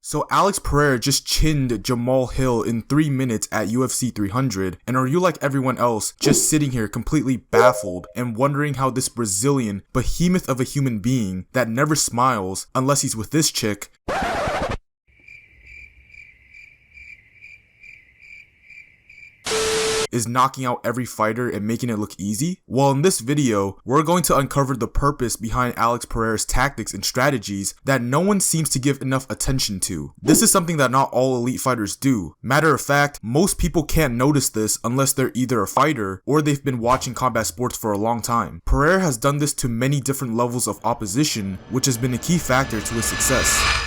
So Alex Pereira just chinned Jamahal Hill in 3 minutes at UFC 300, and are you like everyone else, just sitting here completely baffled and wondering how this Brazilian behemoth of a human being that never smiles unless he's with this chick is knocking out every fighter and making it look easy? Well, in this video, we're going to uncover the purpose behind Alex Pereira's tactics and strategies that no one seems to give enough attention to. This is something that not all elite fighters do. Matter of fact, most people can't notice this unless they're either a fighter or they've been watching combat sports for a long time. Pereira has done this to many different levels of opposition, which has been a key factor to his success.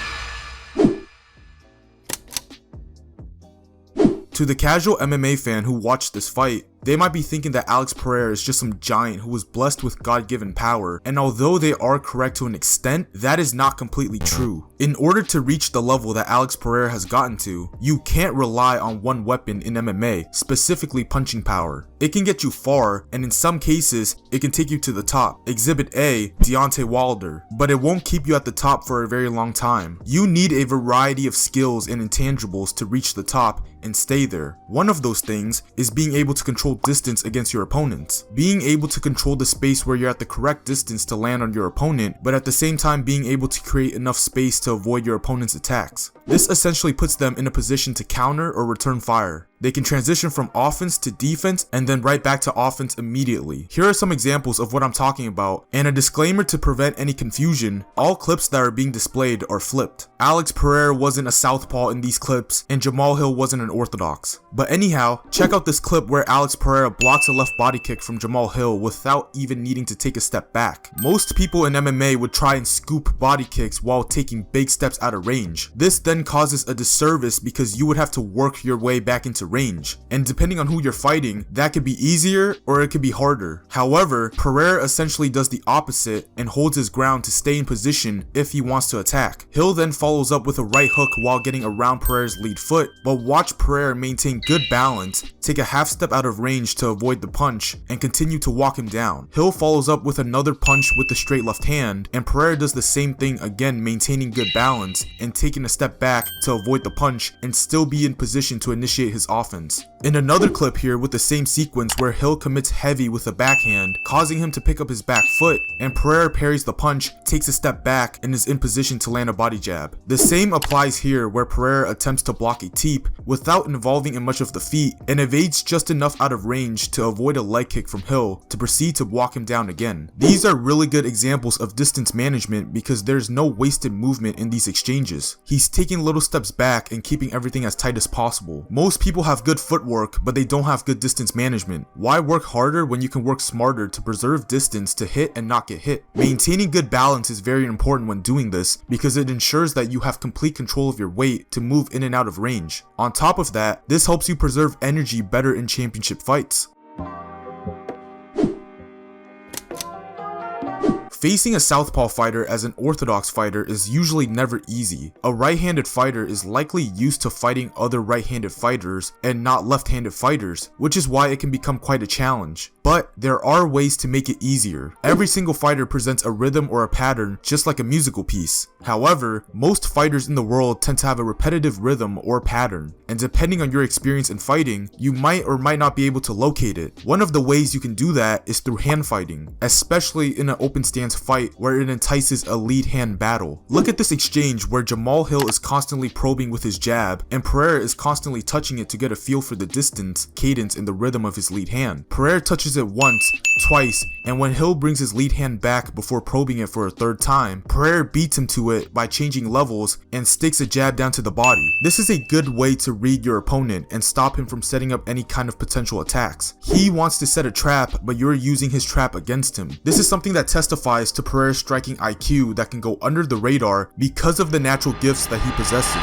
To the casual MMA fan who watched this fight, they might be thinking that Alex Pereira is just some giant who was blessed with God-given power, and although they are correct to an extent, that is not completely true. In order to reach the level that Alex Pereira has gotten to, you can't rely on one weapon in MMA, specifically punching power. It can get you far, and in some cases, it can take you to the top. Exhibit A, Deontay Wilder, but it won't keep you at the top for a very long time. You need a variety of skills and intangibles to reach the top and stay there. One of those things is being able to control distance against your opponents. Being able to control the space where you're at the correct distance to land on your opponent, but at the same time being able to create enough space to avoid your opponent's attacks. This essentially puts them in a position to counter or return fire. They can transition from offense to defense and then right back to offense immediately. Here are some examples of what I'm talking about, and a disclaimer to prevent any confusion: all clips that are being displayed are flipped. Alex Pereira wasn't a southpaw in these clips, and Jamahal Hill wasn't an orthodox. But anyhow, check out this clip where Alex Pereira blocks a left body kick from Jamahal Hill without even needing to take a step back. Most people in MMA would try and scoop body kicks while taking big steps out of range. This then causes a disservice because you would have to work your way back into range, and depending on who you're fighting, that could be easier or it could be harder. However, Pereira essentially does the opposite and holds his ground to stay in position if he wants to attack. Hill then follows up with a right hook while getting around Pereira's lead foot, but watch Pereira maintain good balance, take a half step out of range to avoid the punch, and continue to walk him down. Hill follows up with another punch with the straight left hand, and Pereira does the same thing again, maintaining good balance and taking a step back to avoid the punch and still be in position to initiate his offense. In another clip here with the same sequence where Hill commits heavy with a backhand, causing him to pick up his back foot, and Pereira parries the punch, takes a step back, and is in position to land a body jab. The same applies here where Pereira attempts to block a teep without involving in much of the feet and evades just enough out of range to avoid a leg kick from Hill to proceed to walk him down again. These are really good examples of distance management because there's no wasted movement in these exchanges. He's taking little steps back and keeping everything as tight as possible. Most people have good footwork, but they don't have good distance management. Why work harder when you can work smarter to preserve distance to hit and not get hit? Maintaining good balance is very important when doing this because it ensures that you have complete control of your weight to move in and out of range. On top of that, this helps you preserve energy better in championship fights. Facing a southpaw fighter as an orthodox fighter is usually never easy. A right-handed fighter is likely used to fighting other right-handed fighters and not left-handed fighters, which is why it can become quite a challenge. But there are ways to make it easier. Every single fighter presents a rhythm or a pattern just like a musical piece. However, most fighters in the world tend to have a repetitive rhythm or pattern, and depending on your experience in fighting, you might or might not be able to locate it. One of the ways you can do that is through hand fighting, especially in an open stance fight where it entices a lead hand battle. Look at this exchange where Jamahal Hill is constantly probing with his jab and Pereira is constantly touching it to get a feel for the distance, cadence, and the rhythm of his lead hand. Pereira touches it once, twice, and when Hill brings his lead hand back before probing it for a third time, Pereira beats him to it by changing levels and sticks a jab down to the body. This is a good way to read your opponent and stop him from setting up any kind of potential attacks. He wants to set a trap, but you're using his trap against him. This is something that testifies to Pereira's striking IQ that can go under the radar because of the natural gifts that he possesses.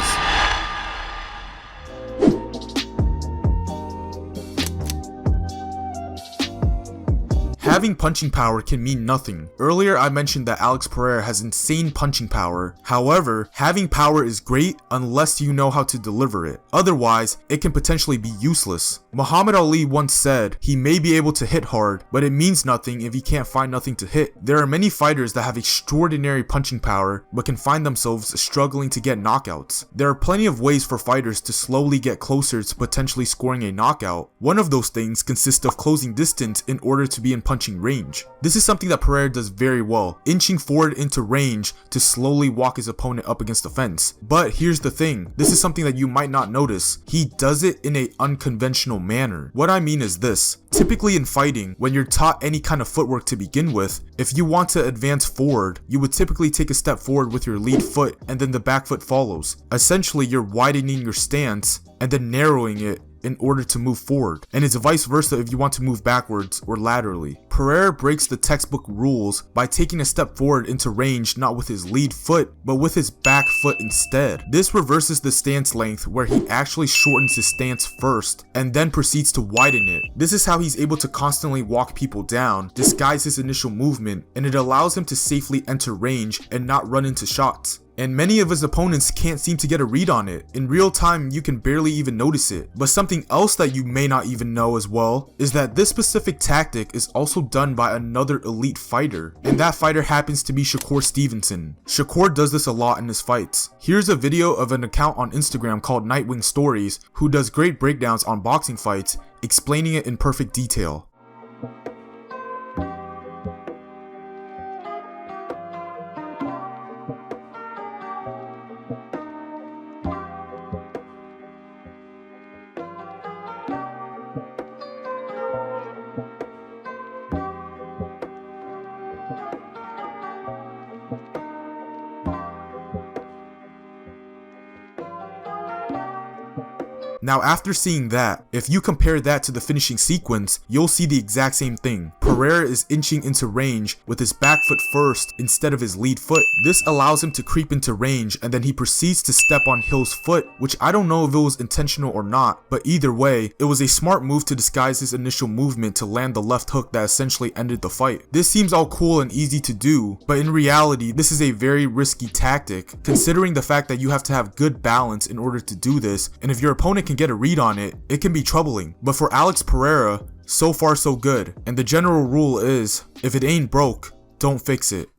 Having punching power can mean nothing. Earlier I mentioned that Alex Pereira has insane punching power. However, having power is great unless you know how to deliver it. Otherwise, it can potentially be useless. Muhammad Ali once said he may be able to hit hard, but it means nothing if he can't find nothing to hit. There are many fighters that have extraordinary punching power but can find themselves struggling to get knockouts. There are plenty of ways for fighters to slowly get closer to potentially scoring a knockout. One of those things consists of closing distance in order to be in punching range. This is something that Pereira does very well, inching forward into range to slowly walk his opponent up against the fence. But here's the thing, this is something that you might not notice. He does it in an unconventional manner. What I mean is this: typically in fighting, when you're taught any kind of footwork to begin with, if you want to advance forward, you would typically take a step forward with your lead foot and then the back foot follows. Essentially, you're widening your stance and then narrowing it in order to move forward, and it's vice versa if you want to move backwards or laterally. Pereira breaks the textbook rules by taking a step forward into range not with his lead foot but with his back foot instead. This reverses the stance length where he actually shortens his stance first and then proceeds to widen it. This is how he's able to constantly walk people down, disguise his initial movement, and it allows him to safely enter range and not run into shots. And many of his opponents can't seem to get a read on it. In real time, you can barely even notice it. But something else that you may not even know as well is that this specific tactic is also done by another elite fighter, and that fighter happens to be Shakur Stevenson. Shakur does this a lot in his fights. Here's a video of an account on Instagram called Nightwing Stories who does great breakdowns on boxing fights, explaining it in perfect detail. Now after seeing that, if you compare that to the finishing sequence, you'll see the exact same thing. Pereira is inching into range with his back foot first instead of his lead foot. This allows him to creep into range, and then he proceeds to step on Hill's foot, which I don't know if it was intentional or not, but either way, it was a smart move to disguise his initial movement to land the left hook that essentially ended the fight. This seems all cool and easy to do, but in reality, this is a very risky tactic, considering the fact that you have to have good balance in order to do this, and if your opponent can get a read on it, it can be troubling. But for Alex Pereira, so far so good, and the general rule is, if it ain't broke, don't fix it.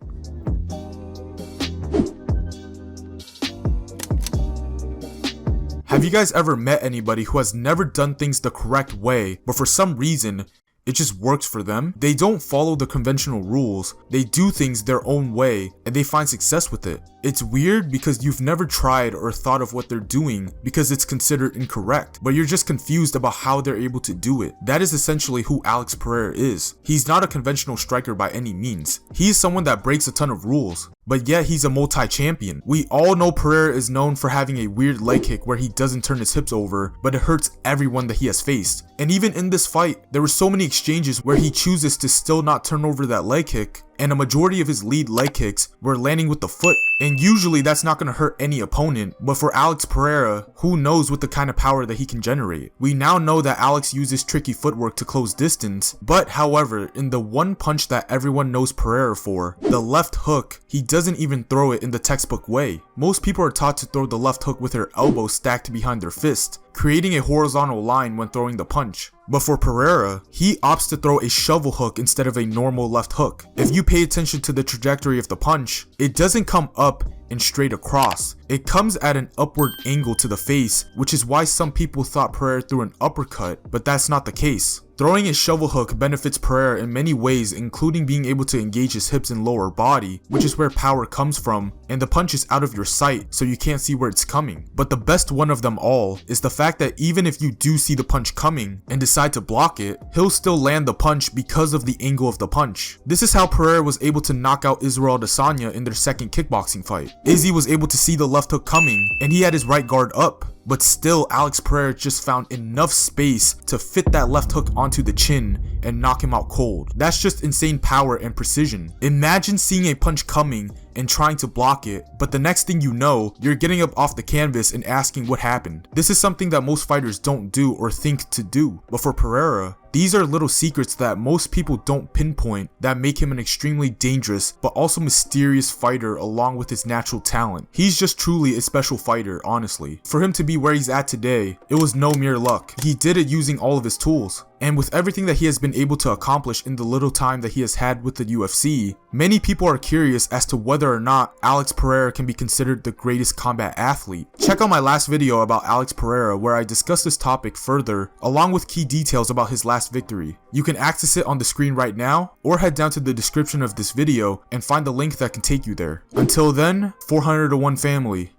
Have you guys ever met anybody who has never done things the correct way, but for some reason, it just works for them? They don't follow the conventional rules, they do things their own way, and they find success with it. It's weird because you've never tried or thought of what they're doing because it's considered incorrect, but you're just confused about how they're able to do it. That is essentially who Alex Pereira is. He's not a conventional striker by any means. He's someone that breaks a ton of rules, but yet he's a multi-champion. We all know Pereira is known for having a weird leg kick where he doesn't turn his hips over, but it hurts everyone that he has faced. And even in this fight, there were so many exchanges where he chooses to still not turn over that leg kick, and a majority of his lead leg kicks were landing with the foot, and usually that's not going to hurt any opponent, but for Alex Pereira, who knows what the kind of power that he can generate. We now know that Alex uses tricky footwork to close distance, but however, in the one punch that everyone knows Pereira for, the left hook, he doesn't even throw it in the textbook way. Most people are taught to throw the left hook with their elbow stacked behind their fist, creating a horizontal line when throwing the punch. But for Pereira, he opts to throw a shovel hook instead of a normal left hook. If you pay attention to the trajectory of the punch, it doesn't come up and straight across. It comes at an upward angle to the face, which is why some people thought Pereira threw an uppercut, but that's not the case. Throwing a shovel hook benefits Pereira in many ways, including being able to engage his hips and lower body, which is where power comes from, and the punch is out of your sight, so you can't see where it's coming. But the best one of them all is the fact that even if you do see the punch coming and decide to block it, he'll still land the punch because of the angle of the punch. This is how Pereira was able to knock out Israel Adesanya in their second kickboxing fight. Izzy was able to see the left hook coming, and he had his right guard up. But still, Alex Pereira just found enough space to fit that left hook onto the chin and knock him out cold. That's just insane power and precision. Imagine seeing a punch coming and trying to block it, but the next thing you know, you're getting up off the canvas and asking what happened. This is something that most fighters don't do or think to do, but for Pereira, these are little secrets that most people don't pinpoint that make him an extremely dangerous but also mysterious fighter along with his natural talent. He's just truly a special fighter, honestly. For him to be where he's at today, it was no mere luck. He did it using all of his tools. And with everything that he has been able to accomplish in the little time that he has had with the UFC, many people are curious as to whether or not Alex Pereira can be considered the greatest combat athlete. Check out my last video about Alex Pereira where I discuss this topic further, along with key details about his last victory. You can access it on the screen right now, or head down to the description of this video and find the link that can take you there. Until then, 400 to 1 family,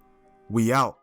we out.